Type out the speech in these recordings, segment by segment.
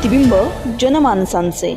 प्रतिबिंब जनमानसांचे।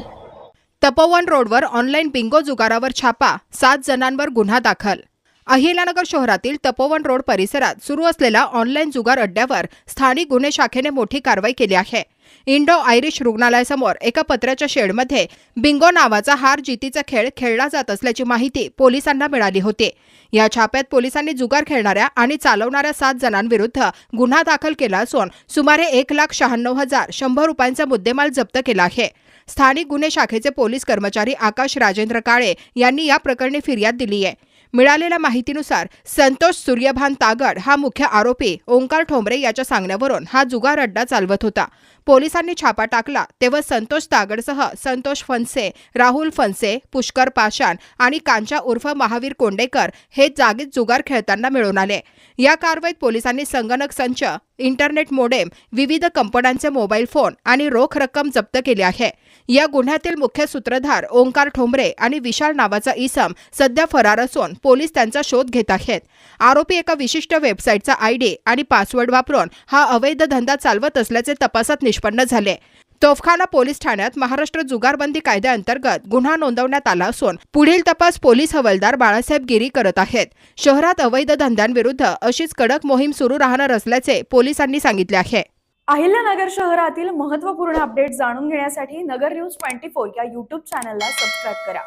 तपोवन रोडवर online Bingo जुगारावर छापा, 7 जणांवर गुन्हा दाखल। अहिल्यानगर शहरातील तपोवन रोड परिसरात सुरू असलेल्या ऑनलाईन जुगार अड्ड्यावर स्थानिक गुन्हे शाखेने मोठी कारवाई केली आहे। इंडो आयरिश रुग्णालयासमोर एका पत्र्याच्या शेडमध्ये बिंगो नावाचा हार जितीचा खेळ खेळला जात असल्याची माहिती पोलिसांना मिळाली होती। या छाप्यात पोलिसांनी जुगार खेळणाऱ्या आणि चालवणाऱ्या 7 जणांविरुद्ध गुन्हा दाखल केला असून सुमारे 1,96,100 रुपयांचा मुद्देमाल जप्त केला आहे। स्थानिक गुन्हे शाखेचे पोलीस कर्मचारी आकाश राजेंद्र काळे यांनी या प्रकरणी फिर्याद दिली आहे। मिळालेल्या माहितीनुसार संतोष सूर्यभान तागड हा मुख्य आरोपी ओंकार ठोंबरे याच्या सांगण्यावरून हा जुगार अड्डा चालवत होता। पोलिसांनी छापा टाकला तेव्हा संतोष तागडसह संतोष फनसे, राहुल फनसे, पुष्कर पाषाण आणि कांचा उर्फ महावीर कोंडेकर हे जागीच जुगार खेळताना मिळून आले। या कारवाईत पोलिसांनी संगणक संच, इंटरनेट मोडेम, विविध कंपन्यांचे मोबाईल फोन आणि रोख रक्कम जप्त केली आहे। या गुन्ह्यातील मुख्य सूत्रधार ओंकार ठोंबरे आणि विशाल नावाचा इसम सध्या फरार असून पोलीस त्यांचा शोध घेत आहेत। आरोपी एका विशिष्ट वेबसाईटचा आयडी आणि पासवर्ड वापरून हा अवैध धंदा चालवत असल्याचे तपासात निष्पन्न झाले। तोफखाना पोलीस ठाण्यात महाराष्ट्र जुगारबंदी कायद्याअंतर्गत गुन्हा नोंदवण्यात आला असून पुढील तपास पोलीस हवालदार बाळासाहेब गिरी करत आहेत। शहरात अवैध धंद्यांविरुद्ध अशीच कडक मोहीम सुरू राहणार असल्याचे पोलिसांनी सांगितले आहे। अहिल्यानगर शहरातील महत्त्वपूर्ण अपडेट जाणून घेण्यासाठी नगर न्यूज 24 या YouTube चॅनलला सबस्क्राइब करा।